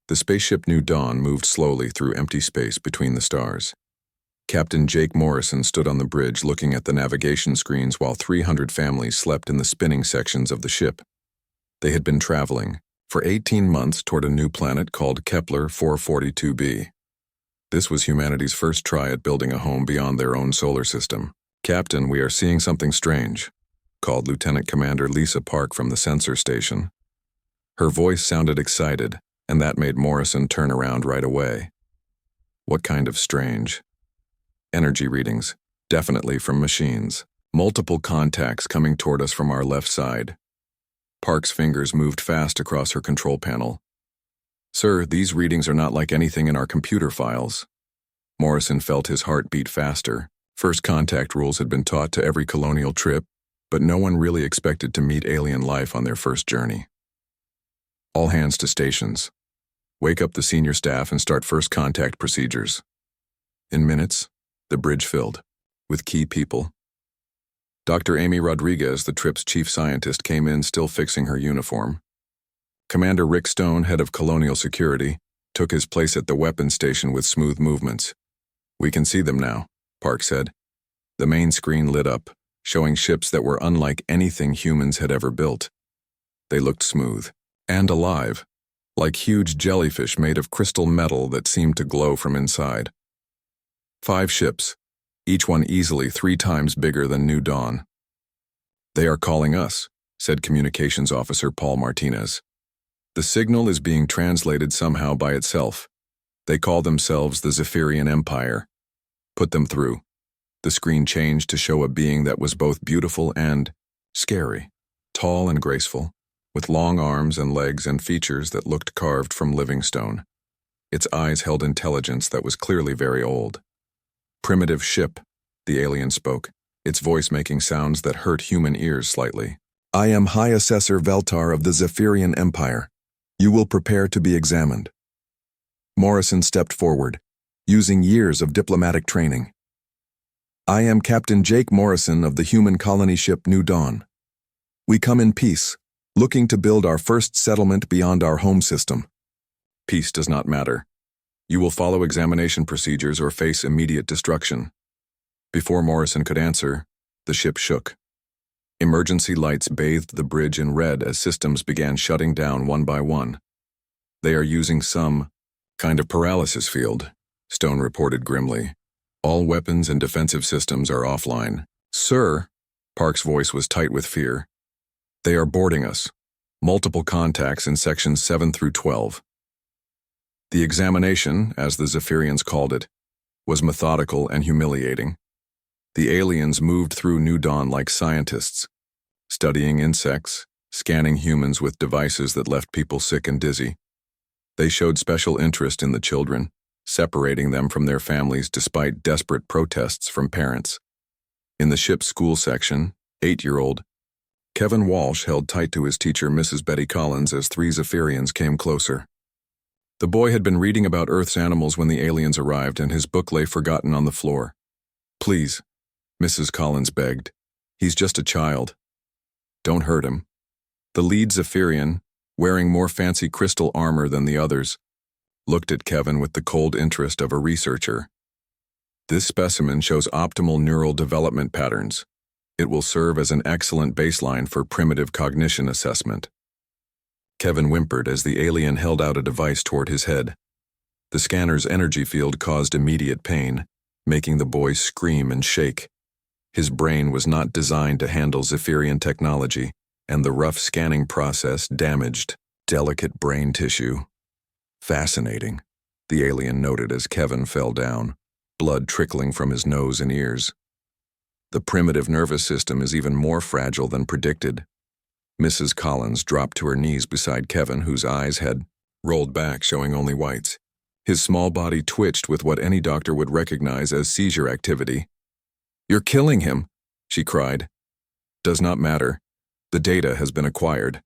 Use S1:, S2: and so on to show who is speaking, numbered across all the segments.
S1: The spaceship New Dawn moved slowly through empty space between the stars. Captain Jake Morrison stood on the bridge looking at the navigation screens while 300 families slept in the spinning sections of the ship. They had been traveling for 18 months toward a new planet called Kepler 442b. This was humanity's first try at building a home beyond their own solar system. "Captain, we are seeing something strange," called Lieutenant Commander Lisa Park from the sensor station. Her voice sounded excited, and that made Morrison turn around right away. "What kind of strange?" "Energy readings, definitely from machines. Multiple contacts coming toward us from our left side." Park's fingers moved fast across her control panel. "Sir, these readings are not like anything in our computer files." Morrison felt his heart beat faster. First contact rules had been taught to every colonial trip, but no one really expected to meet alien life on their first journey. "All hands to stations. Wake up the senior staff and start first contact procedures." In minutes, the bridge filled with key people. Dr. Amy Rodriguez, the trip's chief scientist, came in still fixing her uniform. Commander Rick Stone, head of colonial security, took his place at the weapons station with smooth movements. "We can see them now," Park said. The main screen lit up, showing ships that were unlike anything humans had ever built. They looked smooth and alive, like huge jellyfish made of crystal metal that seemed to glow from inside. 5 ships, each one easily 3 times bigger than New Dawn. "They are calling us," said Communications Officer Paul Martinez. "The signal is being translated somehow by itself. They call themselves the Zephyrian Empire. Put them through." The screen changed to show a being that was both beautiful and scary, tall and graceful, with long arms and legs and features that looked carved from living stone. Its eyes held intelligence that was clearly very old. "Primitive ship," the alien spoke, its voice making sounds that hurt human ears slightly. "I am High Assessor Veltar of the Zephyrian Empire. You will prepare to be examined." Morrison stepped forward, using years of diplomatic training. "I am Captain Jake Morrison of the human colony ship New Dawn. We come in peace, looking to build our first settlement beyond our home system." "Peace does not matter. You will follow examination procedures or face immediate destruction." Before Morrison could answer, the ship shook. Emergency lights bathed the bridge in red as systems began shutting down one by one. "They are using some kind of paralysis field," Stone reported grimly. "All weapons and defensive systems are offline." "Sir," Park's voice was tight with fear, "they are boarding us. Multiple contacts in sections 7 through 12. The examination, as the Zephyrians called it, was methodical and humiliating. The aliens moved through New Dawn like scientists, studying insects, scanning humans with devices that left people sick and dizzy. They showed special interest in the children, separating them from their families despite desperate protests from parents. In the ship's school section, 8-year-old Kevin Walsh held tight to his teacher, Mrs. Betty Collins, as 3 Zephyrians came closer. The boy had been reading about Earth's animals when the aliens arrived, and his book lay forgotten on the floor. "Please," Mrs. Collins begged. "He's just a child. Don't hurt him." The lead Zephyrian, wearing more fancy crystal armor than the others, looked at Kevin with the cold interest of a researcher. "This specimen shows optimal neural development patterns. It will serve as an excellent baseline for primitive cognition assessment." Kevin whimpered as the alien held out a device toward his head. The scanner's energy field caused immediate pain, making the boy scream and shake. His brain was not designed to handle Zephyrian technology, and the rough scanning process damaged delicate brain tissue. "Fascinating," the alien noted as Kevin fell down, blood trickling from his nose and ears. "The primitive nervous system is even more fragile than predicted." Mrs. Collins dropped to her knees beside Kevin, whose eyes had rolled back, showing only whites. His small body twitched with what any doctor would recognize as seizure activity. "You're killing him," she cried. "Does not matter. The data has been acquired."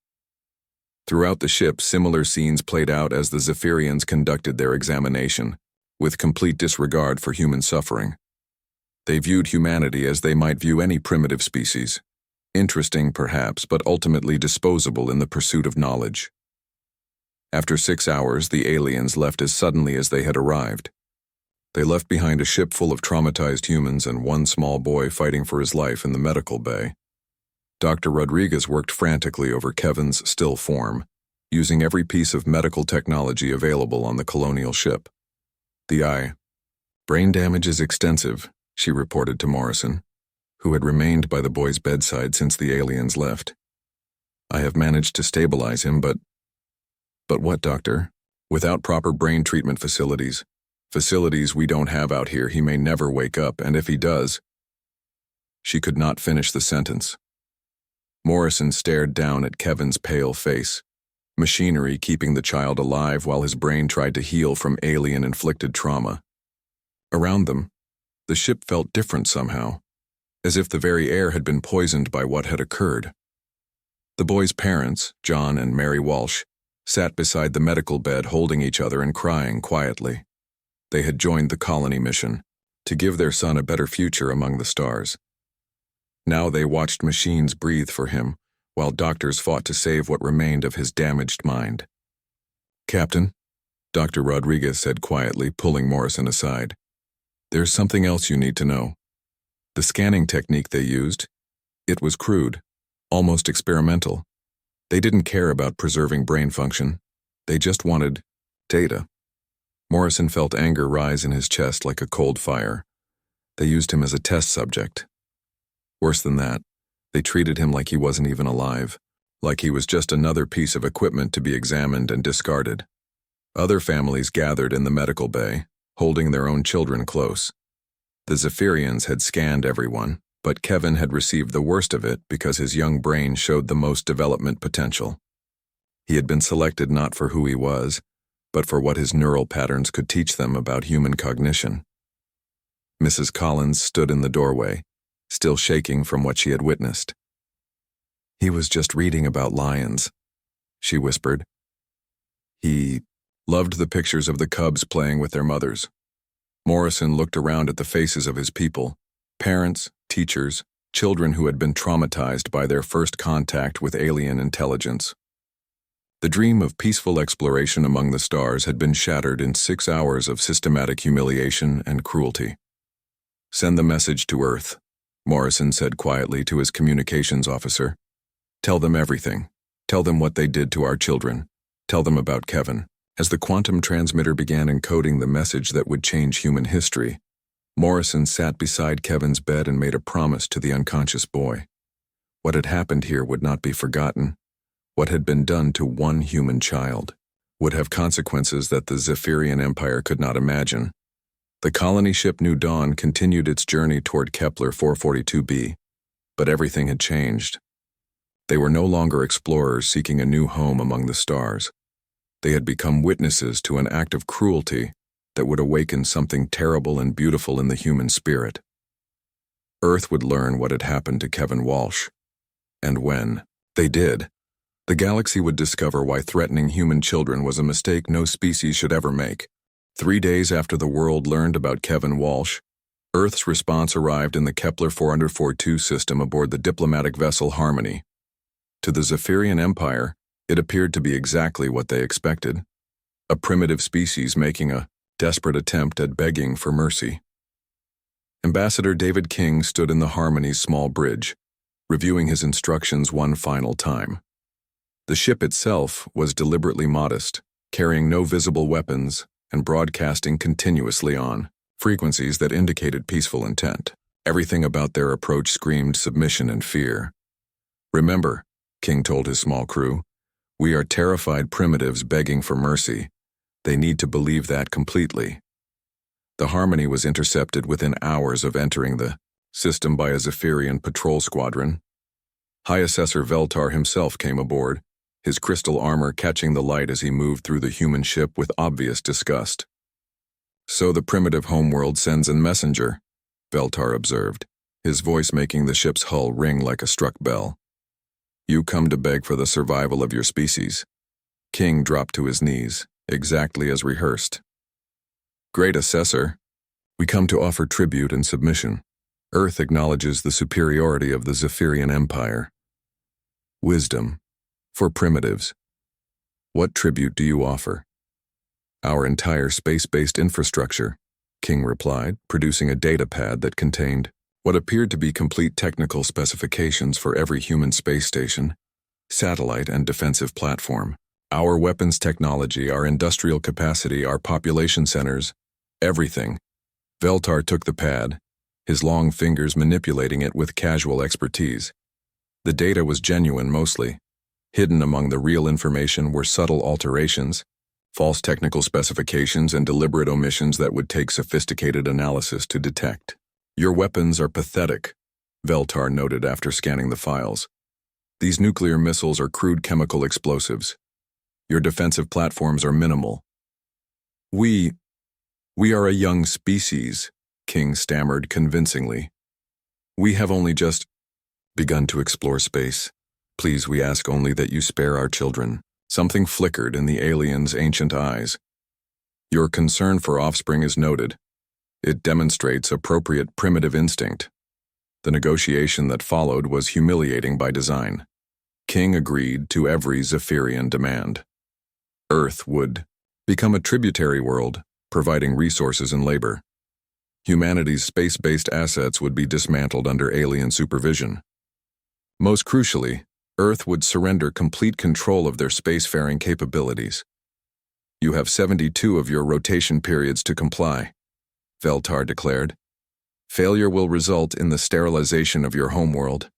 S1: Throughout the ship, similar scenes played out as the Zephyrians conducted their examination, with complete disregard for human suffering. They viewed humanity as they might view any primitive species. Interesting, perhaps, but ultimately disposable in the pursuit of knowledge. After 6 hours, the aliens left as suddenly as they had arrived. They left behind a ship full of traumatized humans and one small boy fighting for his life in the medical bay. Dr. Rodriguez worked frantically over Kevin's still form, using every piece of medical technology available on the colonial ship. The brain damage is extensive, she reported to Morrison, who had remained by the boy's bedside since the aliens left. I have managed to stabilize him, but what, doctor? Without proper brain treatment facilities we don't have out here, he may never wake up, and if he does... She could not finish the sentence. Morrison stared down at Kevin's pale face, machinery keeping the child alive while his brain tried to heal from alien-inflicted trauma. Around them, the ship felt different somehow, as if the very air had been poisoned by what had occurred. The boy's parents, John and Mary Walsh, sat beside the medical bed holding each other and crying quietly. They had joined the colony mission to give their son a better future among the stars. Now they watched machines breathe for him, while doctors fought to save what remained of his damaged mind. "Captain," Dr. Rodriguez said quietly, pulling Morrison aside, "there's something else you need to know. The scanning technique they used, it was crude, almost experimental. They didn't care about preserving brain function. They just wanted data." Morrison felt anger rise in his chest like a cold fire. They used him as a test subject. Worse than that, they treated him like he wasn't even alive, like he was just another piece of equipment to be examined and discarded. Other families gathered in the medical bay, holding their own children close. The Zephyrians had scanned everyone, but Kevin had received the worst of it because his young brain showed the most development potential. He had been selected not for who he was, but for what his neural patterns could teach them about human cognition. Mrs. Collins stood in the doorway, still shaking from what she had witnessed. "He was just reading about lions," she whispered. "He loved the pictures of the cubs playing with their mothers." Morrison looked around at the faces of his people, parents, teachers, children who had been traumatized by their first contact with alien intelligence. The dream of peaceful exploration among the stars had been shattered in 6 hours of systematic humiliation and cruelty. "Send the message to Earth," Morrison said quietly to his communications officer. "Tell them everything. Tell them what they did to our children. Tell them about Kevin." As the quantum transmitter began encoding the message that would change human history, Morrison sat beside Kevin's bed and made a promise to the unconscious boy. What had happened here would not be forgotten. What had been done to one human child would have consequences that the Zephyrian Empire could not imagine. The colony ship New Dawn continued its journey toward Kepler 442b, but everything had changed. They were no longer explorers seeking a new home among the stars. They had become witnesses to an act of cruelty that would awaken something terrible and beautiful in the human spirit. Earth would learn what had happened to Kevin Walsh. And when they did, the galaxy would discover why threatening human children was a mistake no species should ever make. 3 days after the world learned about Kevin Walsh, Earth's response arrived in the Kepler 442 system aboard the diplomatic vessel Harmony. To the Zephyrian Empire, it appeared to be exactly what they expected, a primitive species making a desperate attempt at begging for mercy. Ambassador David King stood in the Harmony's small bridge, reviewing his instructions one final time. The ship itself was deliberately modest, carrying no visible weapons and broadcasting continuously on frequencies that indicated peaceful intent. Everything about their approach screamed submission and fear. "Remember," King told his small crew, "we are terrified primitives begging for mercy. They need to believe that completely." The Harmony was intercepted within hours of entering the system by a Zephyrian patrol squadron. High Assessor Veltar himself came aboard, his crystal armor catching the light as he moved through the human ship with obvious disgust. "So the primitive homeworld sends a messenger," Veltar observed, his voice making the ship's hull ring like a struck bell. "You come to beg for the survival of your species." King dropped to his knees, exactly as rehearsed. "Great Assessor, we come to offer tribute and submission. Earth acknowledges the superiority of the Zephyrian Empire. Wisdom, for primitives. What tribute do you offer? Our entire space-based infrastructure, King replied, producing a data pad that contained what appeared to be complete technical specifications for every human space station, satellite, and defensive platform. Our weapons technology, our industrial capacity, our population centers, everything. Veltar took the pad, his long fingers manipulating it with casual expertise. The data was genuine mostly. Hidden among the real information were subtle alterations, false technical specifications, and deliberate omissions that would take sophisticated analysis to detect. Your weapons are pathetic, Veltar noted after scanning the files. These nuclear missiles are crude chemical explosives. Your defensive platforms are minimal. We are a young species, King stammered convincingly. We have only just begun to explore space. Please, we ask only that you spare our children. Something flickered in the alien's ancient eyes. Your concern for offspring is noted. It demonstrates appropriate primitive instinct. The negotiation that followed was humiliating by design. King agreed to every Zephyrian demand. Earth would become a tributary world, providing resources and labor. Humanity's space-based assets would be dismantled under alien supervision. Most crucially, Earth would surrender complete control of their spacefaring capabilities. You have 72 of your rotation periods to comply, Veltar declared. Failure will result in the sterilization of your homeworld.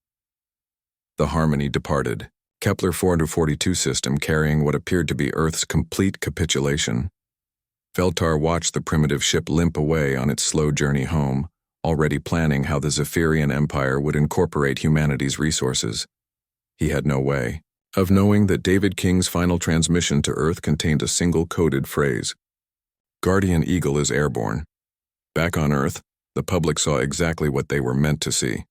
S1: The Harmony departed, Kepler 442 system carrying what appeared to be Earth's complete capitulation. Veltar watched the primitive ship limp away on its slow journey home, already planning how the Zephyrian Empire would incorporate humanity's resources. He had no way of knowing that David King's final transmission to Earth contained a single coded phrase. Guardian Eagle is airborne. Back on Earth, the public saw exactly what they were meant to see.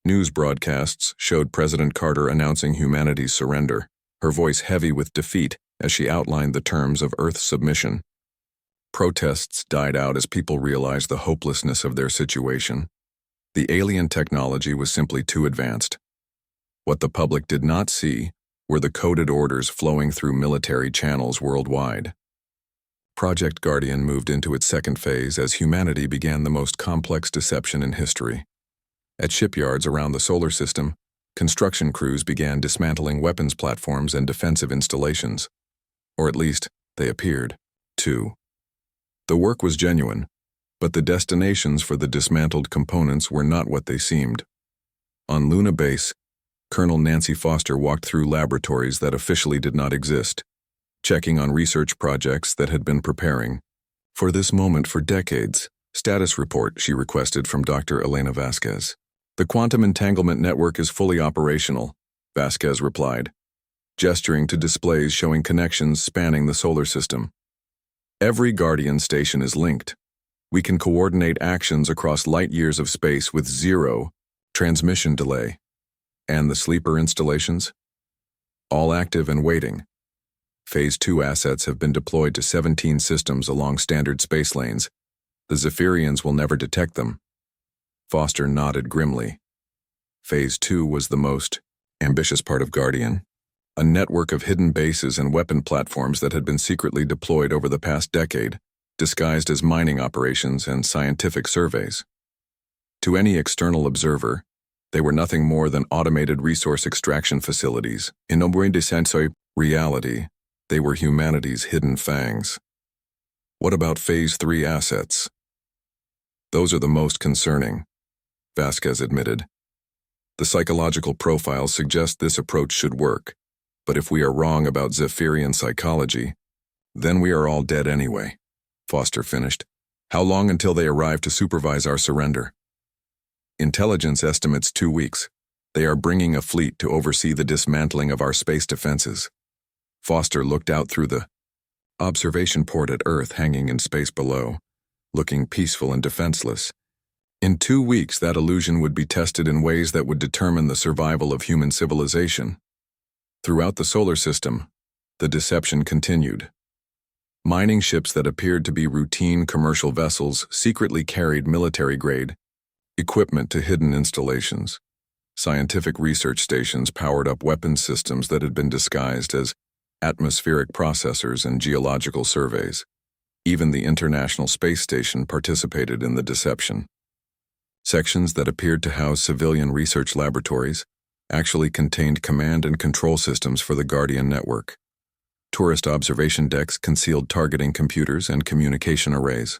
S1: News broadcasts showed President Carter announcing humanity's surrender, her voice heavy with defeat as she outlined the terms of Earth's submission. Protests died out as people realized the hopelessness of their situation. The alien technology was simply too advanced. What the public did not see were the coded orders flowing through military channels worldwide. Project Guardian moved into its second phase as humanity began the most complex deception in history. At shipyards around the solar system, construction crews began dismantling weapons platforms and defensive installations. Or at least, they appeared to. The work was genuine, but the destinations for the dismantled components were not what they seemed. On Luna Base, Colonel Nancy Foster walked through laboratories that officially did not exist, checking on research projects that had been preparing for this moment for decades. Status report, she requested from Dr. Elena Vasquez. The quantum entanglement network is fully operational, Vasquez replied, gesturing to displays showing connections spanning the solar system. Every Guardian station is linked. We can coordinate actions across light years of space with zero transmission delay. And the sleeper installations? All active and waiting. Phase 2 assets have been deployed to 17 systems along standard space lanes. The Zephyrians will never detect them. Foster nodded grimly. Phase 2 was the most ambitious part of Guardian. A network of hidden bases and weapon platforms that had been secretly deployed over the past decade, disguised as mining operations and scientific surveys. To any external observer, they were nothing more than automated resource extraction facilities. In nombre de senso reality, they were humanity's hidden fangs. What about Phase 3 assets? Those are the most concerning, Vasquez admitted. The psychological profiles suggest this approach should work, but if we are wrong about Zephyrian psychology, then we are all dead anyway, Foster finished. How long until they arrive to supervise our surrender? Intelligence estimates 2 weeks. They are bringing a fleet to oversee the dismantling of our space defenses. Foster looked out through the observation port at Earth hanging in space below, looking peaceful and defenseless. In 2 weeks, that illusion would be tested in ways that would determine the survival of human civilization. Throughout the solar system, the deception continued. Mining ships that appeared to be routine commercial vessels secretly carried military-grade equipment to hidden installations. Scientific research stations powered up weapons systems that had been disguised as atmospheric processors, and geological surveys. Even the International Space Station participated in the deception. Sections that appeared to house civilian research laboratories actually contained command and control systems for the Guardian network. Tourist observation decks concealed targeting computers and communication arrays.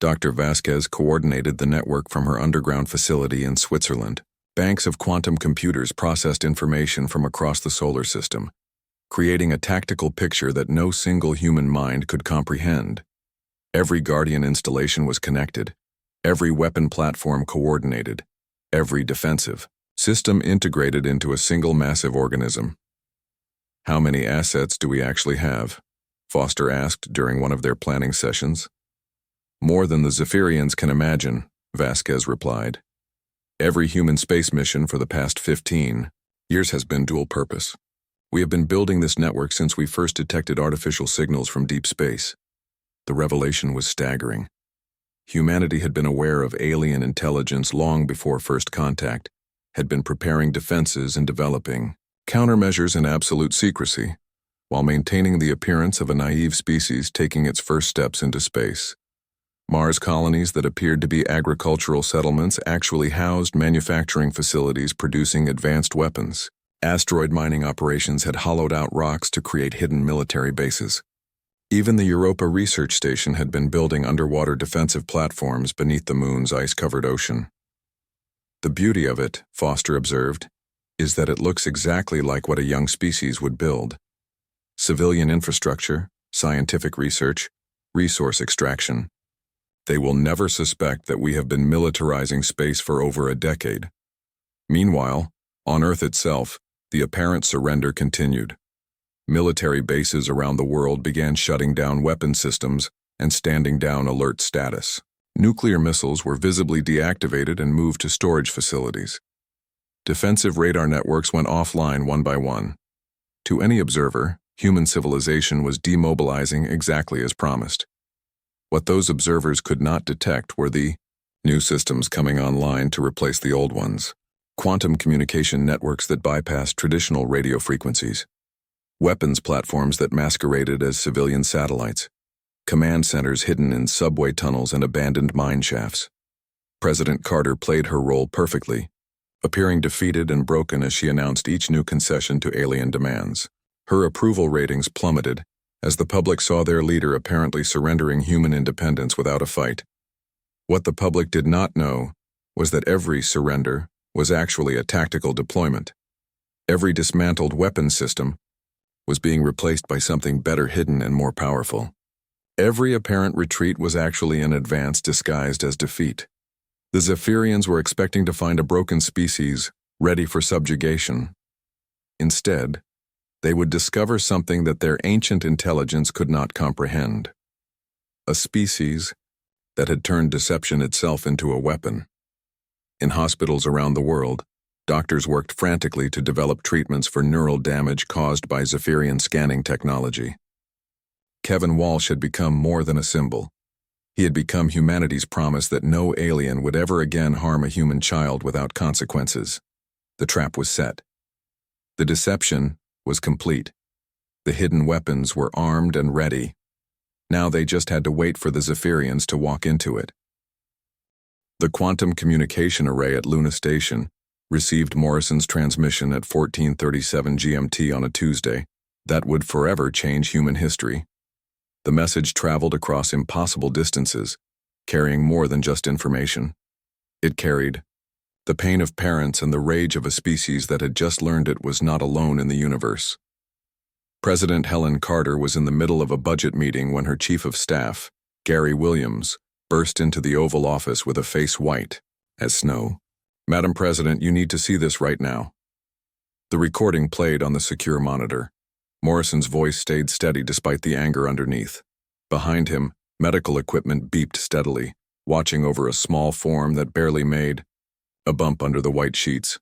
S1: Dr. Vasquez coordinated the network from her underground facility in Switzerland. Banks of quantum computers processed information from across the solar system, creating a tactical picture that no single human mind could comprehend. Every Guardian installation was connected, every weapon platform coordinated, every defensive system integrated into a single massive organism. "How many assets do we actually have?" Foster asked during one of their planning sessions. "More than the Zephyrians can imagine," Vasquez replied. "Every human space mission for the past 15 years has been dual purpose. We have been building this network since we first detected artificial signals from deep space." The revelation was staggering. Humanity had been aware of alien intelligence long before first contact, had been preparing defenses and developing countermeasures in absolute secrecy, while maintaining the appearance of a naive species taking its first steps into space. Mars colonies that appeared to be agricultural settlements actually housed manufacturing facilities producing advanced weapons. Asteroid mining operations had hollowed out rocks to create hidden military bases. Even the Europa Research Station had been building underwater defensive platforms beneath the moon's ice-covered ocean. "The beauty of it," Foster observed, "is that it looks exactly like what a young species would build. Civilian infrastructure, scientific research, resource extraction. They will never suspect that we have been militarizing space for over a decade." Meanwhile, on Earth itself, the apparent surrender continued. Military bases around the world began shutting down weapon systems and standing down alert status. Nuclear missiles were visibly deactivated and moved to storage facilities. Defensive radar networks went offline one by one. To any observer, human civilization was demobilizing exactly as promised. What those observers could not detect were the new systems coming online to replace the old ones. Quantum communication networks that bypassed traditional radio frequencies. Weapons platforms that masqueraded as civilian satellites. Command centers hidden in subway tunnels and abandoned mine shafts. President Carter played her role perfectly, appearing defeated and broken as she announced each new concession to alien demands. Her approval ratings plummeted as the public saw their leader apparently surrendering human independence without a fight. What the public did not know was that every surrender was actually a tactical deployment. Every dismantled weapons system was being replaced by something better hidden and more powerful. Every apparent retreat was actually an advance disguised as defeat. The Zephyrians were expecting to find a broken species ready for subjugation. Instead, they would discover something that their ancient intelligence could not comprehend. A species that had turned deception itself into a weapon. In hospitals around the world, doctors worked frantically to develop treatments for neural damage caused by Zephyrian scanning technology. Kevin Walsh had become more than a symbol. He had become humanity's promise that no alien would ever again harm a human child without consequences. The trap was set. The deception was complete. The hidden weapons were armed and ready. Now they just had to wait for the Zephyrians to walk into it. The quantum communication array at Luna Station received Morrison's transmission at 14:37 GMT on a Tuesday that would forever change human history. The message traveled across impossible distances, carrying more than just information. It carried the pain of parents and the rage of a species that had just learned it was not alone in the universe. President Helen Carter was in the middle of a budget meeting when her chief of staff, Gary Williams, burst into the Oval Office with a face white as snow. "Madam President, you need to see this right now." The recording played on the secure monitor. Morrison's voice stayed steady despite the anger underneath. Behind him, medical equipment beeped steadily, watching over a small form that barely made a bump under the white sheets.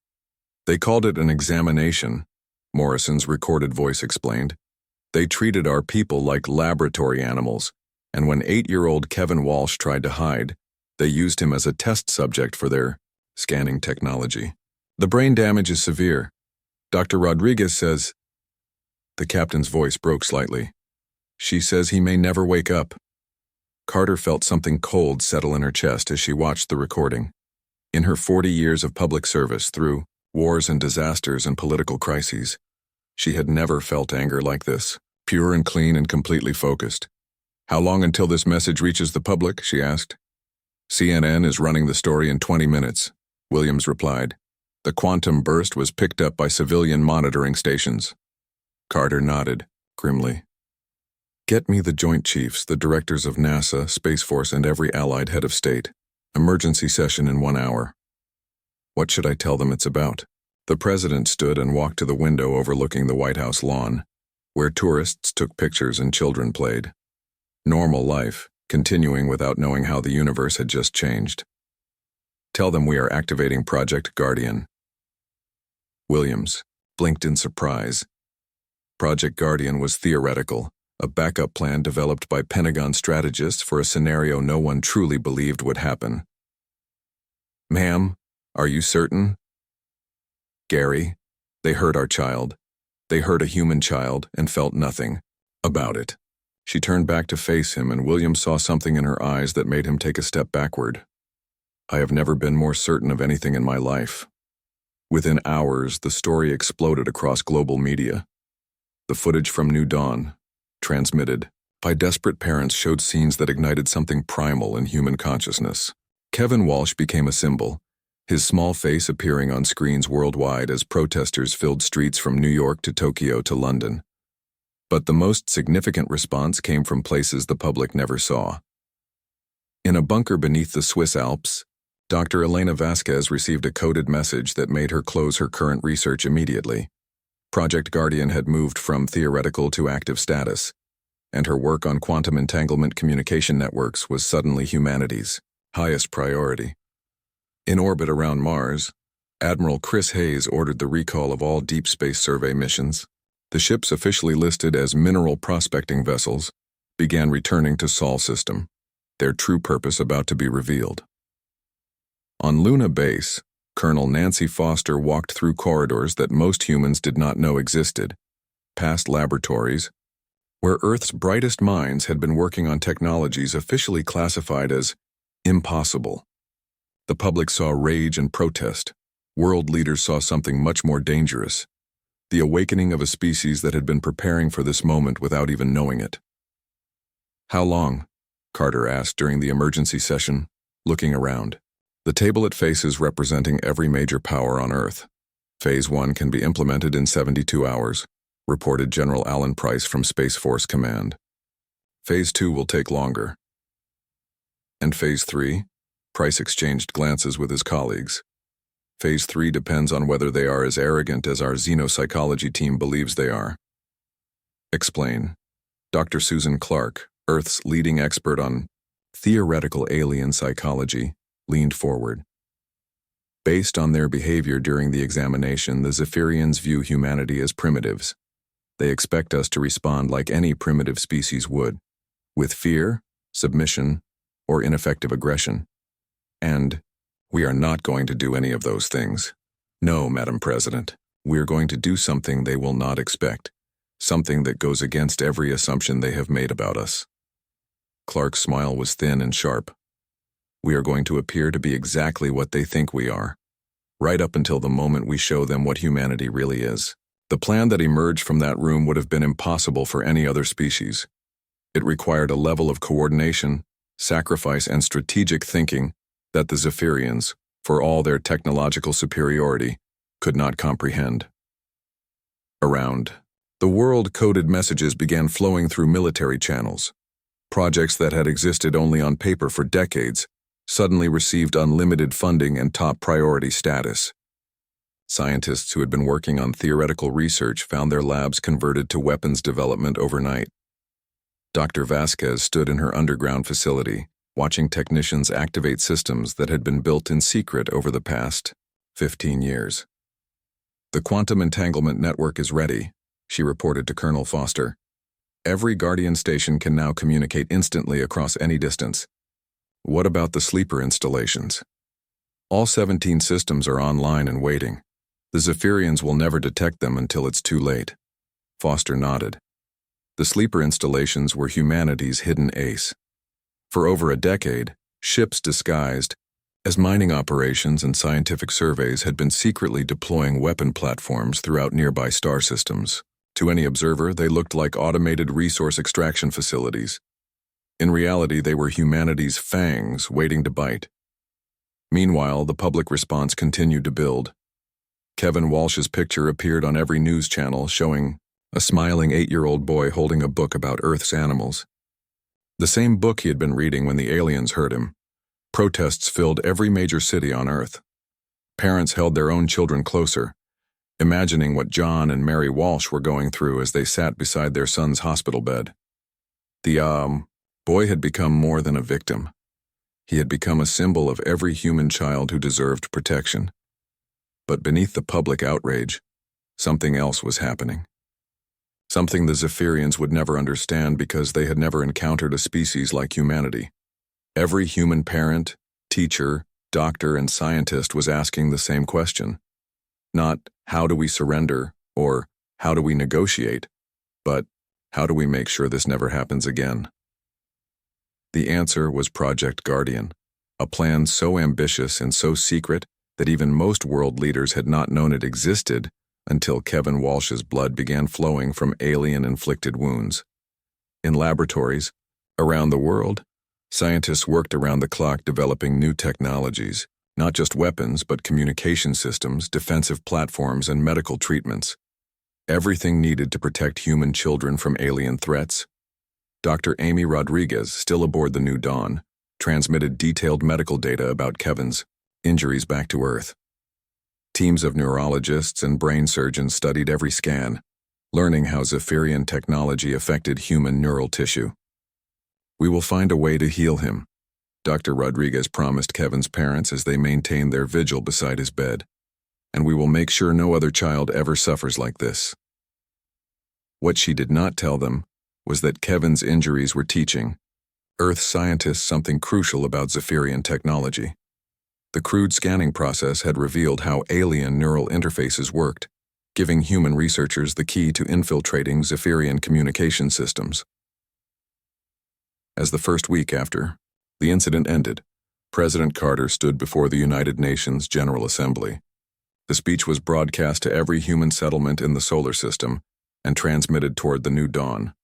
S1: "They called it an examination," Morrison's recorded voice explained. "They treated our people like laboratory animals, and when 8-year-old Kevin Walsh tried to hide, they used him as a test subject for their scanning technology. The brain damage is severe. Dr. Rodriguez says..." The captain's voice broke slightly. She says he may never wake up. Carter felt something cold settle in her chest as she watched the recording. In her 40 years of public service through wars and disasters and political crises, she had never felt anger like this, pure and clean and completely focused. "How long until this message reaches the public?" she asked. "CNN is running the story in 20 minutes, Williams replied. The quantum burst was picked up by civilian monitoring stations. Carter nodded, grimly. "Get me the Joint Chiefs, the directors of NASA, Space Force, and every allied head of state. Emergency session in 1 hour." "What should I tell them it's about?" The president stood and walked to the window overlooking the White House lawn, where tourists took pictures and children played. Normal life, continuing without knowing how the universe had just changed. "Tell them we are activating Project Guardian." Williams blinked in surprise. Project Guardian was theoretical, a backup plan developed by Pentagon strategists for a scenario no one truly believed would happen. "Ma'am, are you certain?" "Gary, they hurt our child. They hurt a human child and felt nothing about it." She turned back to face him, and Williams saw something in her eyes that made him take a step backward. "I have never been more certain of anything in my life." Within hours, the story exploded across global media. The footage from New Dawn, transmitted by desperate parents, showed scenes that ignited something primal in human consciousness. Kevin Walsh became a symbol, his small face appearing on screens worldwide as protesters filled streets from New York to Tokyo to London. But the most significant response came from places the public never saw. In a bunker beneath the Swiss Alps, Dr. Elena Vasquez received a coded message that made her close her current research immediately. Project Guardian had moved from theoretical to active status, and her work on quantum entanglement communication networks was suddenly humanity's highest priority. In orbit around Mars, Admiral Chris Hayes ordered the recall of all deep space survey missions. The ships officially listed as mineral prospecting vessels began returning to Sol system, their true purpose about to be revealed. On Luna Base, Colonel Nancy Foster walked through corridors that most humans did not know existed, past laboratories, where Earth's brightest minds had been working on technologies officially classified as impossible. The public saw rage and protest. World leaders saw something much more dangerous, the awakening of a species that had been preparing for this moment without even knowing it. "How long?" Carter asked during the emergency session, looking around. The table it faces representing every major power on Earth. Phase 1 can be implemented in 72 hours, reported General Alan Price from Space Force Command. Phase 2 will take longer. And Phase 3? Price exchanged glances with his colleagues. Phase 3 depends on whether they are as arrogant as our xenopsychology team believes they are. Explain. Dr. Susan Clark, Earth's leading expert on theoretical alien psychology, leaned forward. Based on their behavior during the examination, the Zephyrians view humanity as primitives. They expect us to respond like any primitive species would, with fear, submission, or ineffective aggression. And we are not going to do any of those things. No, Madam President, we're going to do something they will not expect, something that goes against every assumption they have made about us. Clark's smile was thin and sharp. We are going to appear to be exactly what they think we are, right up until the moment we show them what humanity really is. The plan that emerged from that room would have been impossible for any other species. It required a level of coordination, sacrifice, and strategic thinking that the Zephyrians, for all their technological superiority, could not comprehend. Around the world, coded messages began flowing through military channels. Projects that had existed only on paper for decades suddenly received unlimited funding and top priority status. Scientists who had been working on theoretical research found their labs converted to weapons development overnight. Dr. Vasquez stood in her underground facility, watching technicians activate systems that had been built in secret over the past 15 years. "The quantum entanglement network is ready," she reported to Colonel Foster. "Every Guardian station can now communicate instantly across any distance." "What about the sleeper installations?" "All 17 systems are online and waiting. The Zephyrians will never detect them until it's too late." Foster nodded. The sleeper installations were humanity's hidden ace. For over a decade, ships disguised as mining operations and scientific surveys had been secretly deploying weapon platforms throughout nearby star systems. To any observer, they looked like automated resource extraction facilities. In reality, they were humanity's fangs waiting to bite. Meanwhile, the public response continued to build. Kevin Walsh's picture appeared on every news channel, showing a smiling 8-year-old boy holding a book about Earth's animals. The same book he had been reading when the aliens heard him. Protests filled every major city on Earth. Parents held their own children closer, imagining what John and Mary Walsh were going through as they sat beside their son's hospital bed. The boy had become more than a victim. He had become a symbol of every human child who deserved protection. But beneath the public outrage, something else was happening. Something the Zephyrians would never understand because they had never encountered a species like humanity. Every human parent, teacher, doctor, and scientist was asking the same question. Not, how do we surrender, or how do we negotiate, but how do we make sure this never happens again? The answer was Project Guardian, a plan so ambitious and so secret that even most world leaders had not known it existed until Kevin Walsh's blood began flowing from alien-inflicted wounds. In laboratories, around the world, scientists worked around the clock developing new technologies, not just weapons but communication systems, defensive platforms, and medical treatments. Everything needed to protect human children from alien threats. Dr. Amy Rodriguez, still aboard the New Dawn, transmitted detailed medical data about Kevin's injuries back to Earth. Teams of neurologists and brain surgeons studied every scan, learning how Zephyrian technology affected human neural tissue. "We will find a way to heal him," Dr. Rodriguez promised Kevin's parents as they maintained their vigil beside his bed. "And we will make sure no other child ever suffers like this." What she did not tell them was that Kevin's injuries were teaching Earth scientists something crucial about Zephyrian technology. The crude scanning process had revealed how alien neural interfaces worked, giving human researchers the key to infiltrating Zephyrian communication systems. As the first week after the incident ended, President Carter stood before the United Nations General Assembly. The speech was broadcast to every human settlement in the solar system and transmitted toward the New Dawn.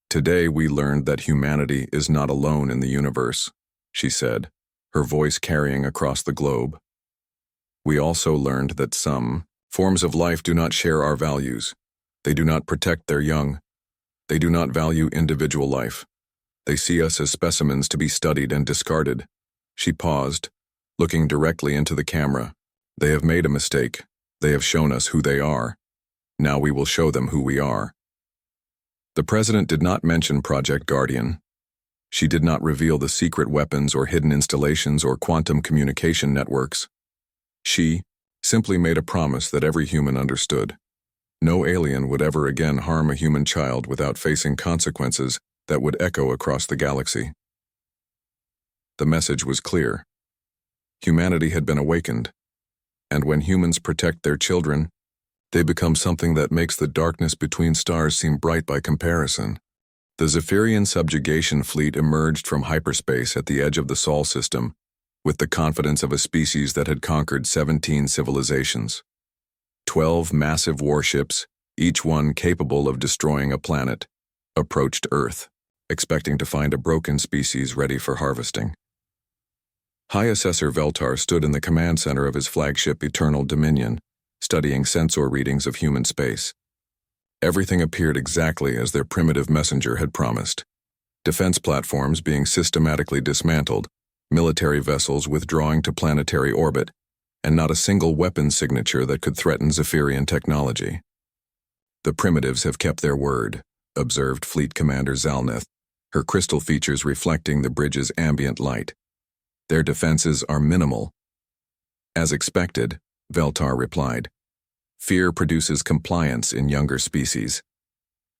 S1: "Today we learned that humanity is not alone in the universe," she said, her voice carrying across the globe. "We also learned that some forms of life do not share our values. They do not protect their young. They do not value individual life. They see us as specimens to be studied and discarded." She paused, looking directly into the camera. "They have made a mistake. They have shown us who they are. Now we will show them who we are." The president did not mention Project Guardian. She did not reveal the secret weapons or hidden installations or quantum communication networks. She simply made a promise that every human understood. No alien would ever again harm a human child without facing consequences that would echo across the galaxy. The message was clear. Humanity had been awakened, and when humans protect their children, they become something that makes the darkness between stars seem bright by comparison. The Zephyrian subjugation fleet emerged from hyperspace at the edge of the Sol system with the confidence of a species that had conquered 17 civilizations. 12 massive warships, each one capable of destroying a planet, approached Earth, expecting to find a broken species ready for harvesting. High Assessor Veltar stood in the command center of his flagship Eternal Dominion, studying sensor readings of human space. Everything appeared exactly as their primitive messenger had promised. Defense platforms being systematically dismantled, military vessels withdrawing to planetary orbit, and not a single weapon signature that could threaten Zephyrian technology. "The primitives have kept their word," observed Fleet Commander Zalneth, her crystal features reflecting the bridge's ambient light. "Their defenses are minimal." "As expected," Veltar replied. "Fear produces compliance in younger species.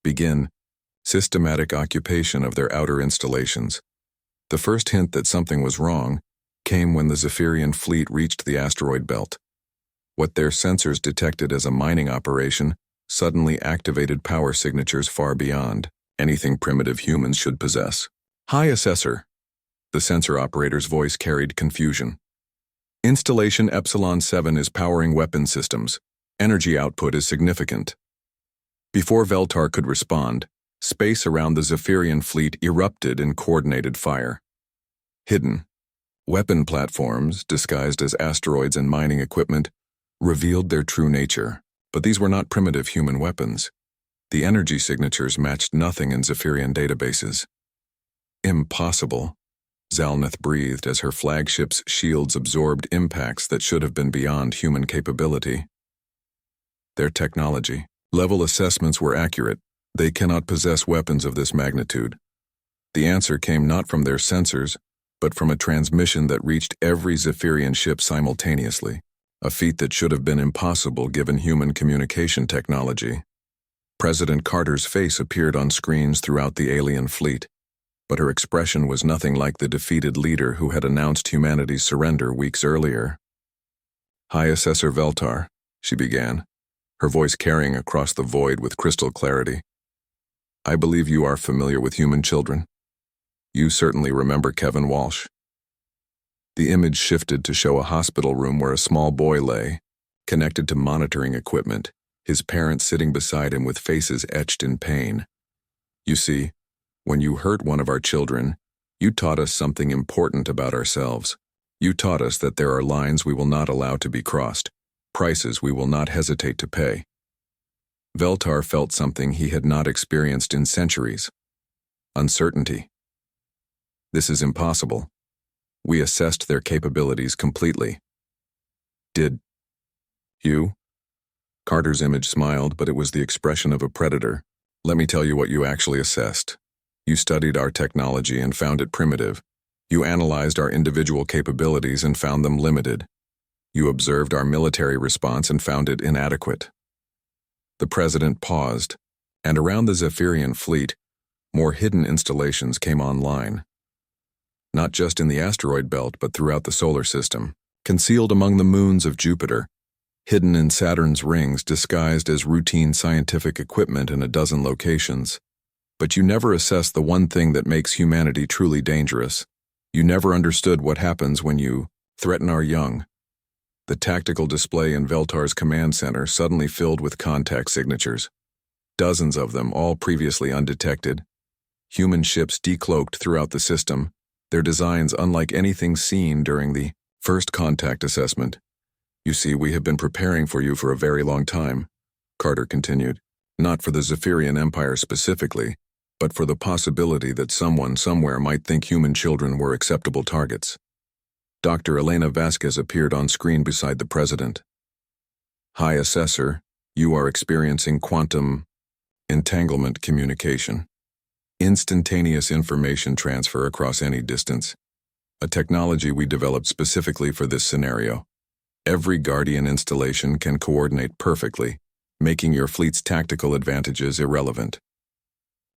S1: Begin systematic occupation of their outer installations." The first hint that something was wrong came when the Zephyrian fleet reached the asteroid belt. What their sensors detected as a mining operation suddenly activated power signatures far beyond anything primitive humans should possess. High Assessor. The sensor operator's voice carried confusion. Installation Epsilon 7 is powering weapon systems. Energy output is significant. Before Veltar could respond, space around the Zephyrian fleet erupted in coordinated fire. Hidden weapon platforms, disguised as asteroids and mining equipment, revealed their true nature. But these were not primitive human weapons. The energy signatures matched nothing in Zephyrian databases. Impossible, Zalneth breathed as her flagship's shields absorbed impacts that should have been beyond human capability. Their technology level assessments were accurate. They cannot possess weapons of this magnitude. The answer came not from their sensors, but from a transmission that reached every Zephyrian ship simultaneously, a feat that should have been impossible given human communication technology. President Carter's face appeared on screens throughout the alien fleet, but her expression was nothing like the defeated leader who had announced humanity's surrender weeks earlier. High Assessor Veltar, she began, her voice carrying across the void with crystal clarity. I believe you are familiar with human children. You certainly remember Kevin Walsh. The image shifted to show a hospital room where a small boy lay, connected to monitoring equipment, his parents sitting beside him with faces etched in pain. You see, when you hurt one of our children, you taught us something important about ourselves. You taught us that there are lines we will not allow to be crossed, prices we will not hesitate to pay. Veltar felt something he had not experienced in centuries. Uncertainty. This is impossible. We assessed their capabilities completely. Did you? Carter's image smiled, but it was the expression of a predator. Let me tell you what you actually assessed. You studied our technology and found it primitive. You analyzed our individual capabilities and found them limited. You observed our military response and found it inadequate. The president paused, and around the Zephyrian fleet, more hidden installations came online. Not just in the asteroid belt, but throughout the solar system, concealed among the moons of Jupiter, hidden in Saturn's rings, disguised as routine scientific equipment in a dozen locations. But you never assessed the one thing that makes humanity truly dangerous. You never understood what happens when you threaten our young. The tactical display in Veltar's command center suddenly filled with contact signatures. Dozens of them, all previously undetected. Human ships decloaked throughout the system, their designs unlike anything seen during the first contact assessment. You see, we have been preparing for you for a very long time, Carter continued. Not for the Zephyrian Empire specifically, but for the possibility that someone somewhere might think human children were acceptable targets. Dr. Elena Vasquez appeared on screen beside the president. High Assessor, you are experiencing quantum entanglement communication. Instantaneous information transfer across any distance. A technology we developed specifically for this scenario. Every Guardian installation can coordinate perfectly, making your fleet's tactical advantages irrelevant.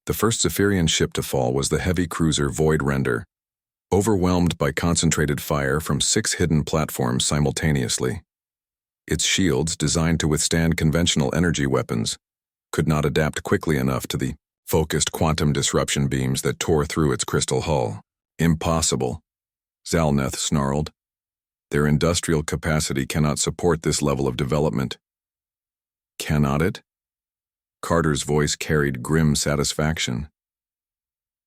S1: The first Zephyrian ship to fall was the heavy cruiser Void Render, overwhelmed by concentrated fire from 6 hidden platforms simultaneously. Its shields, designed to withstand conventional energy weapons, could not adapt quickly enough to the focused quantum disruption beams that tore through its crystal hull. Impossible, Zalneth snarled. Their industrial capacity cannot support this level of development. Cannot it? Carter's voice carried grim satisfaction.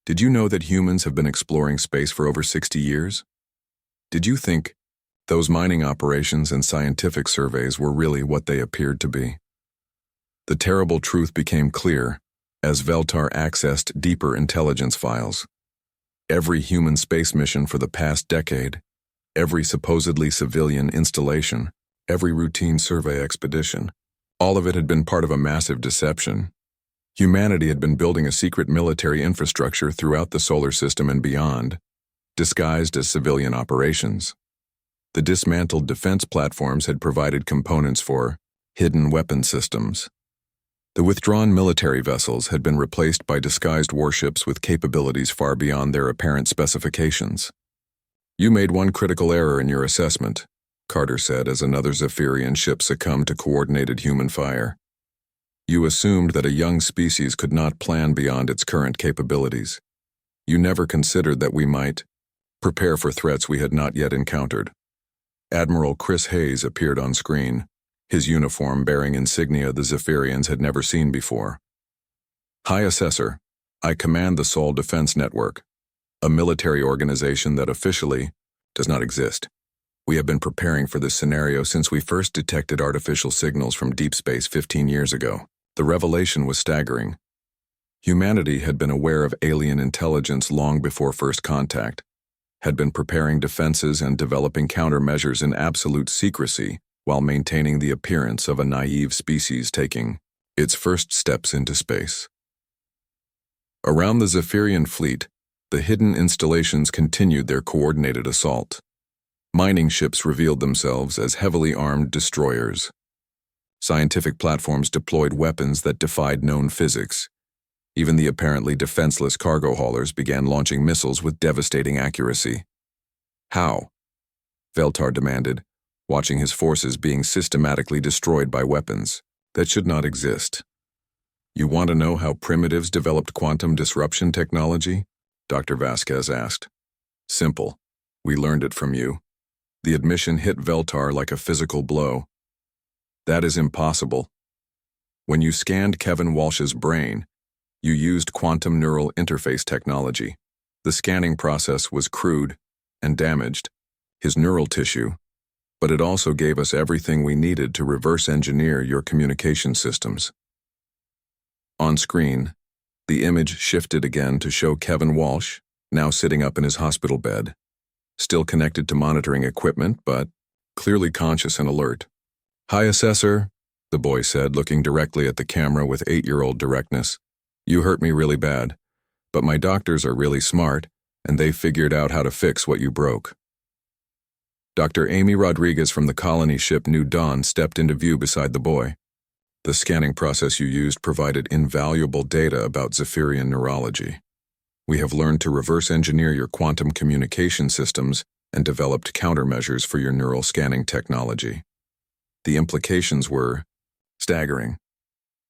S1: Did you know that humans have been exploring space for over 60 years? Did you think those mining operations and scientific surveys were really what they appeared to be? The terrible truth became clear as Veltar accessed deeper intelligence files. Every human space mission for the past decade, every supposedly civilian installation, every routine survey expedition, all of it had been part of a massive deception. Humanity had been building a secret military infrastructure throughout the solar system and beyond, disguised as civilian operations. The dismantled defense platforms had provided components for hidden weapon systems. The withdrawn military vessels had been replaced by disguised warships with capabilities far beyond their apparent specifications. You made one critical error in your assessment, Carter said as another Zephyrian ship succumbed to coordinated human fire. You assumed that a young species could not plan beyond its current capabilities. You never considered that we might prepare for threats we had not yet encountered. Admiral Chris Hayes appeared on screen, his uniform bearing insignia the Zephyrians had never seen before. High Assessor, I command the Sol Defense Network, a military organization that officially does not exist. We have been preparing for this scenario since we first detected artificial signals from deep space 15 years ago. The revelation was staggering. Humanity had been aware of alien intelligence long before first contact, had been preparing defenses and developing countermeasures in absolute secrecy while maintaining the appearance of a naive species taking its first steps into space. Around the Zephyrian fleet, the hidden installations continued their coordinated assault. Mining ships revealed themselves as heavily armed destroyers. Scientific platforms deployed weapons that defied known physics. Even the apparently defenseless cargo haulers began launching missiles with devastating accuracy. How? Veltar demanded, watching his forces being systematically destroyed by weapons that should not exist. You want to know how primitives developed quantum disruption technology? Dr. Vasquez asked. Simple. We learned it from you. The admission hit Veltar like a physical blow. That is impossible. When you scanned Kevin Walsh's brain, you used quantum neural interface technology. The scanning process was crude and damaged his neural tissue, but it also gave us everything we needed to reverse engineer your communication systems. On screen, the image shifted again to show Kevin Walsh, now sitting up in his hospital bed, still connected to monitoring equipment, but clearly conscious and alert. High Assessor, the boy said, looking directly at the camera with 8-year-old directness. You hurt me really bad, but my doctors are really smart, and they figured out how to fix what you broke. Dr. Amy Rodriguez from the colony ship New Dawn stepped into view beside the boy. The scanning process you used provided invaluable data about Zephyrian neurology. We have learned to reverse engineer your quantum communication systems and developed countermeasures for your neural scanning technology. The implications were staggering.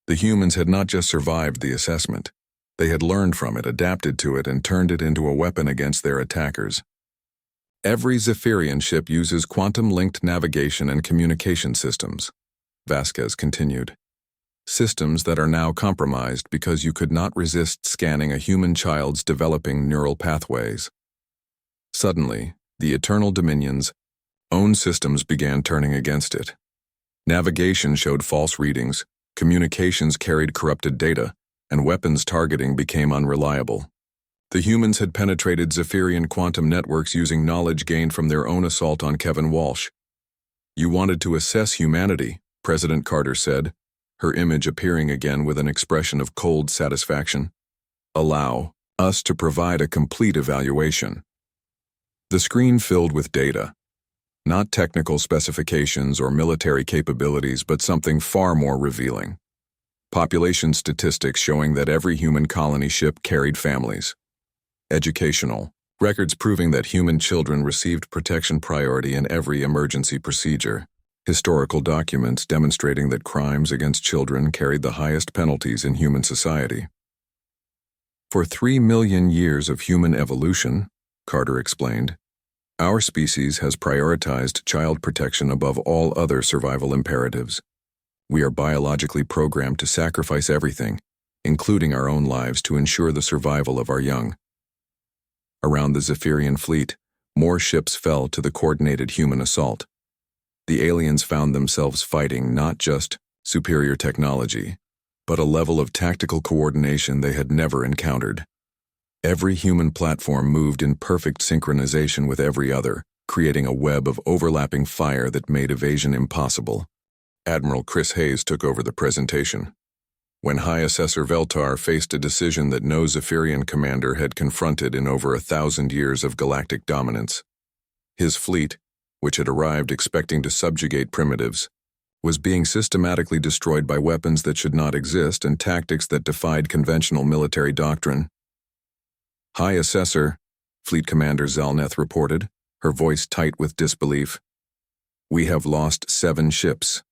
S1: The humans had not just survived the assessment. They had learned from it, adapted to it, and turned it into a weapon against their attackers. Every Zephyrian ship uses quantum-linked navigation and communication systems, Vasquez continued. Systems that are now compromised because you could not resist scanning a human child's developing neural pathways. Suddenly, the Eternal Dominion's own systems began turning against it. Navigation showed false readings, communications carried corrupted data, and weapons targeting became unreliable. The humans had penetrated Zephyrian quantum networks using knowledge gained from their own assault on Kevin Walsh. You wanted to assess humanity, President Carter said, her image appearing again with an expression of cold satisfaction. Allow us to provide a complete evaluation. The screen filled with data. Not technical specifications or military capabilities, but something far more revealing. Population statistics showing that every human colony ship carried families. Educational records proving that human children received protection priority in every emergency procedure. Historical documents demonstrating that crimes against children carried the highest penalties in human society. For 3 million years of human evolution, Carter explained, our species has prioritized child protection above all other survival imperatives. We are biologically programmed to sacrifice everything, including our own lives, to ensure the survival of our young. Around the Zephyrian fleet, more ships fell to the coordinated human assault. The aliens found themselves fighting not just superior technology, but a level of tactical coordination they had never encountered. Every human platform moved in perfect synchronization with every other, creating a web of overlapping fire that made evasion impossible. Admiral Chris Hayes took over the presentation. When High Assessor Veltar faced a decision that no Zephyrian commander had confronted in over 1,000 years of galactic dominance, his fleet, which had arrived expecting to subjugate primitives, was being systematically destroyed by weapons that should not exist and tactics that defied conventional military doctrine. High Assessor, Fleet Commander Zalneth reported, her voice tight with disbelief. We have lost 7 ships.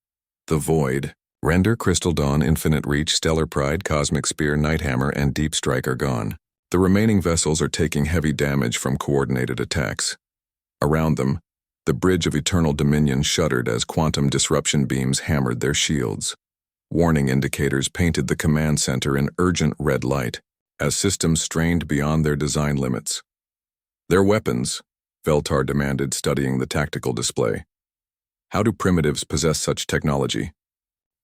S1: The Void Render, Crystal Dawn, Infinite Reach, Stellar Pride, Cosmic Spear, Nighthammer, and Deep Strike are gone. The remaining vessels are taking heavy damage from coordinated attacks. Around them, the Bridge of Eternal Dominion shuddered as quantum disruption beams hammered their shields. Warning indicators painted the command center in urgent red light as systems strained beyond their design limits. Their weapons, Veltar demanded, studying the tactical display. How do primitives possess such technology?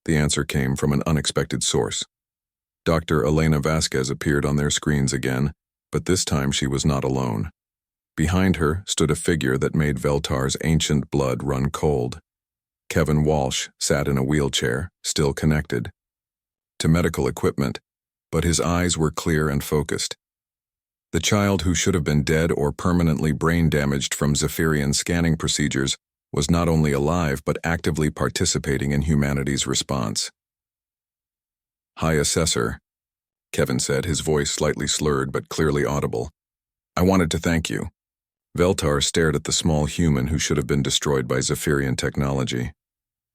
S1: The answer came from an unexpected source. Dr. Elena Vasquez appeared on their screens again, but this time she was not alone. Behind her stood a figure that made Veltar's ancient blood run cold. Kevin Walsh sat in a wheelchair, still connected to medical equipment, but his eyes were clear and focused. The child who should have been dead or permanently brain damaged from Zephyrian scanning procedures was not only alive but actively participating in humanity's response. "High Assessor," Kevin said, his voice slightly slurred but clearly audible. "I wanted to thank you." Veltar stared at the small human who should have been destroyed by Zephyrian technology.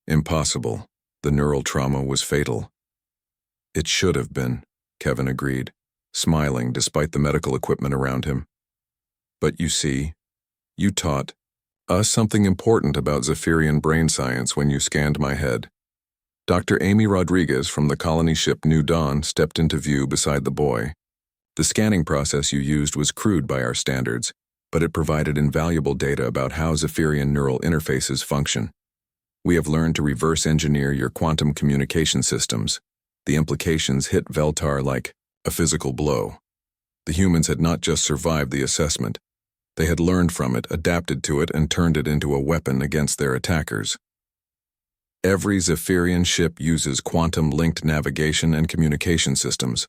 S1: Impossible. The neural trauma was fatal. "It should have been," Kevin agreed, smiling despite the medical equipment around him. "But you see, you taught us something important about Zephyrian brain science when you scanned my head." Dr. Amy Rodriguez from the colony ship New Dawn stepped into view beside the boy. "The scanning process you used was crude by our standards, but it provided invaluable data about how Zephyrian neural interfaces function. We have learned to reverse engineer your quantum communication systems." The implications hit Veltar like a physical blow. The humans had not just survived the assessment. They had learned from it, adapted to it, and turned it into a weapon against their attackers. "Every Zephyrian ship uses quantum-linked navigation and communication systems,"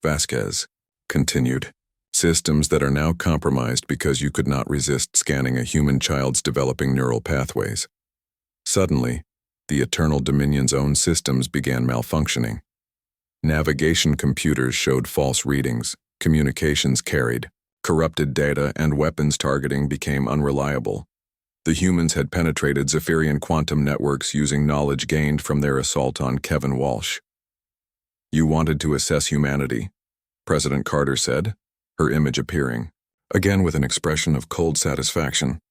S1: Vasquez continued. "Systems that are now compromised because you could not resist scanning a human child's developing neural pathways." Suddenly, the Eternal Dominion's own systems began malfunctioning. Navigation computers showed false readings, communications carried, corrupted data, and weapons targeting became unreliable. The humans had penetrated Zephyrian quantum networks using knowledge gained from their assault on Kevin Walsh. "You wanted to assess humanity," President Carter said, her image appearing, again with an expression of cold satisfaction.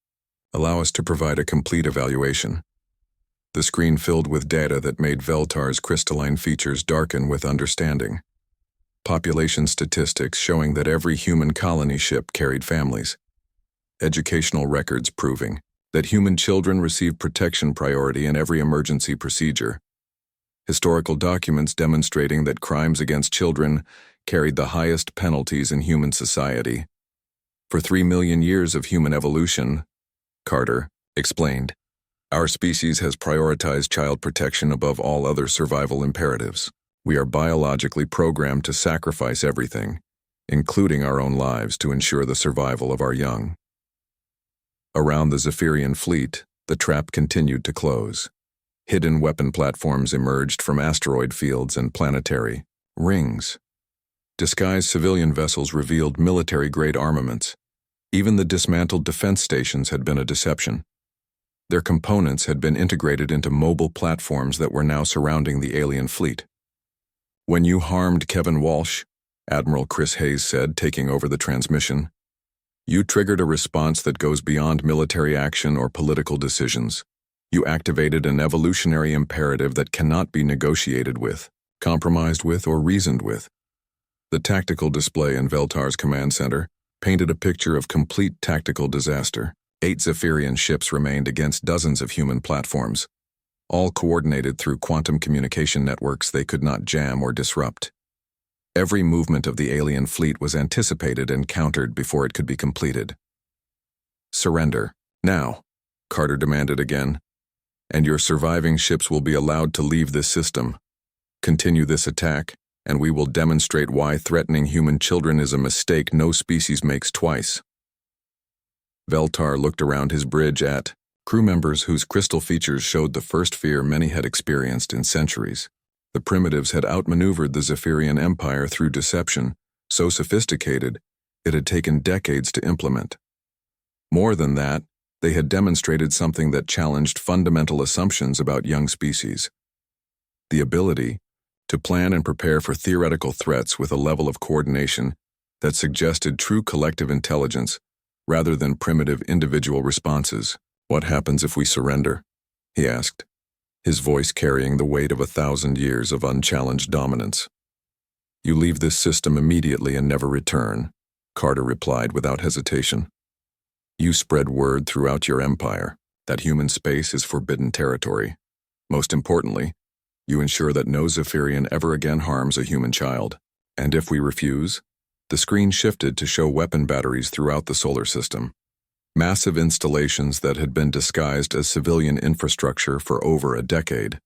S1: "Allow us to provide a complete evaluation." The screen filled with data that made Veltar's crystalline features darken with understanding. Population statistics showing that every human colony ship carried families. Educational records proving that human children receive protection priority in every emergency procedure. Historical documents demonstrating that crimes against children carried the highest penalties in human society. For 3 million years of human evolution, Carter explained, our species has prioritized child protection above all other survival imperatives. We are biologically programmed to sacrifice everything, including our own lives, to ensure the survival of our young. Around the Zephyrian fleet, the trap continued to close. Hidden weapon platforms emerged from asteroid fields and planetary rings. Disguised civilian vessels revealed military-grade armaments. Even the dismantled defense stations had been a deception. Their components had been integrated into mobile platforms that were now surrounding the alien fleet. "When you harmed Kevin Walsh," Admiral Chris Hayes said, taking over the transmission, "you triggered a response that goes beyond military action or political decisions. You activated an evolutionary imperative that cannot be negotiated with, compromised with, or reasoned with." The tactical display in Veltar's command center painted a picture of complete tactical disaster. 8 Zephyrian ships remained against dozens of human platforms, all coordinated through quantum communication networks they could not jam or disrupt. Every movement of the alien fleet was anticipated and countered before it could be completed. "Surrender, now," Carter demanded again, "and your surviving ships will be allowed to leave this system. Continue this attack, and we will demonstrate why threatening human children is a mistake no species makes twice." Veltar looked around his bridge at crew members whose crystal features showed the first fear many had experienced in centuries. The primitives had outmaneuvered the Zephyrian Empire through deception, so sophisticated it had taken decades to implement. More than that, they had demonstrated something that challenged fundamental assumptions about young species. the ability to plan and prepare for theoretical threats with a level of coordination that suggested true collective intelligence rather than primitive individual responses. "What happens if we surrender?" he asked, his voice carrying the weight of 1,000 years of unchallenged dominance. "You leave this system immediately and never return," Carter replied without hesitation. "You spread word throughout your empire that human space is forbidden territory. Most importantly, you ensure that no Zephyrian ever again harms a human child. And if we refuse?" The screen shifted to show weapon batteries throughout the solar system. Massive installations that had been disguised as civilian infrastructure for over a decade.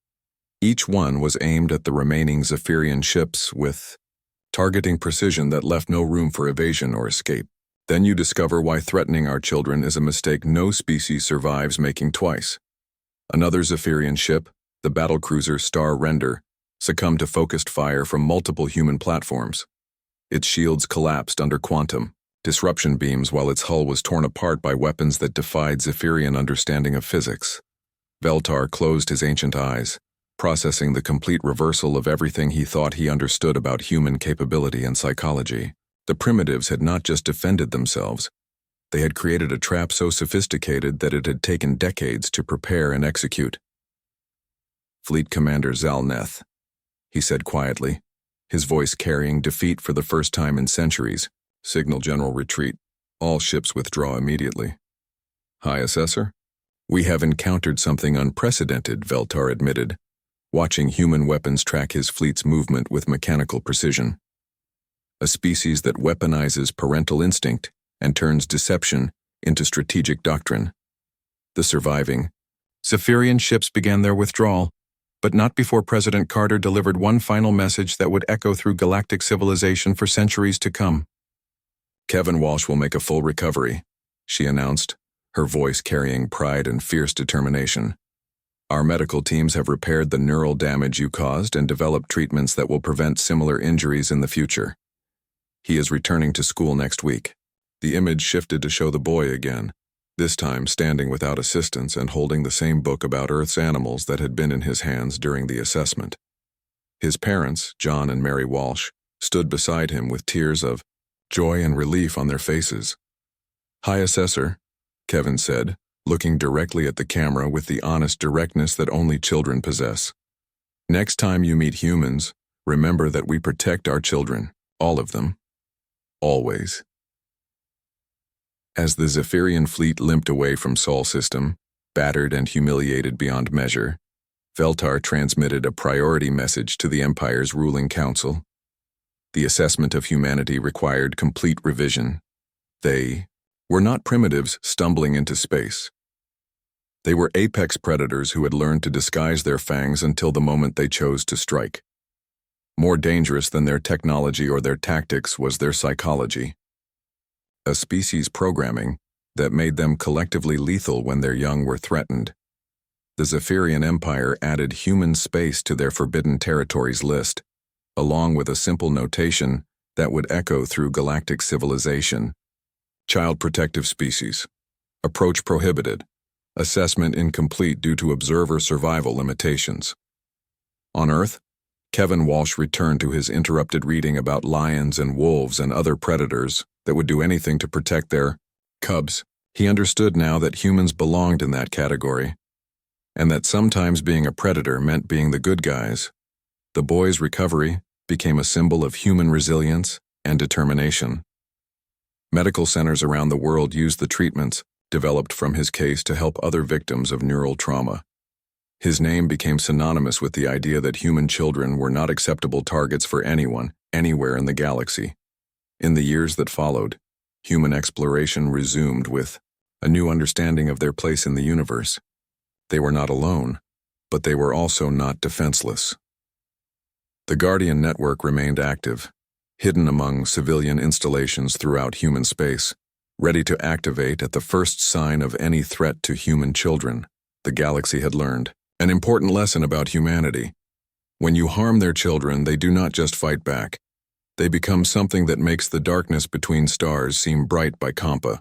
S1: Each one was aimed at the remaining Zephyrian ships with targeting precision that left no room for evasion or escape. Then you discover why threatening our children is a mistake no species survives making twice. Another Zephyrian ship, the battlecruiser Star Render, succumbed to focused fire from multiple human platforms. Its shields collapsed under quantum disruption beams while its hull was torn apart by weapons that defied Zephyrian understanding of physics. Veltar closed his ancient eyes, processing the complete reversal of everything he thought he understood about human capability and psychology. The primitives had not just defended themselves, they had created a trap so sophisticated that it had taken decades to prepare and execute. "Fleet Commander Zalneth," he said quietly, his voice carrying defeat for the first time in centuries. "Signal general retreat. All ships withdraw immediately." "High Assessor?" "We have encountered something unprecedented," Veltar admitted, watching human weapons track his fleet's movement with mechanical precision. "A species that weaponizes parental instinct and turns deception into strategic doctrine." The surviving Zephyrian ships began their withdrawal, but not before President Carter delivered one final message that would echo through galactic civilization for centuries to come. "Kevin Walsh will make a full recovery," she announced, her voice carrying pride and fierce determination. "Our medical teams have repaired the neural damage you caused and developed treatments that will prevent similar injuries in the future. He is returning to school next week." The image shifted to show the boy again, this time standing without assistance and holding the same book about Earth's animals that had been in his hands during the assessment. His parents, John and Mary Walsh, stood beside him with tears of joy and relief on their faces. "High Assessor," Kevin said, looking directly at the camera with the honest directness that only children possess. "Next time you meet humans, remember that we protect our children, all of them. Always." As the Zephyrian fleet limped away from Sol System, battered and humiliated beyond measure, Veltar transmitted a priority message to the Empire's ruling council. The assessment of humanity required complete revision. They were not primitives stumbling into space. They were apex predators who had learned to disguise their fangs until the moment they chose to strike. More dangerous than their technology or their tactics was their psychology. A species programming that made them collectively lethal when their young were threatened. The Zephyrian Empire added human space to their forbidden territories list, along with a simple notation that would echo through galactic civilization. Child protective species. Approach prohibited. Assessment incomplete due to observer survival limitations. On Earth, Kevin Walsh returned to his interrupted reading about lions and wolves and other predators that would do anything to protect their cubs. He understood now that humans belonged in that category, and that sometimes being a predator meant being the good guys. The boy's recovery became a symbol of human resilience and determination. Medical centers around the world used the treatments developed from his case to help other victims of neural trauma. His name became synonymous with the idea that human children were not acceptable targets for anyone, anywhere in the galaxy. In the years that followed, human exploration resumed with a new understanding of their place in the universe. They were not alone, but they were also not defenseless. The Guardian network remained active, hidden among civilian installations throughout human space, ready to activate at the first sign of any threat to human children. The galaxy had learned an important lesson about humanity. When you harm their children, they do not just fight back. They become something that makes the darkness between stars seem bright by compa.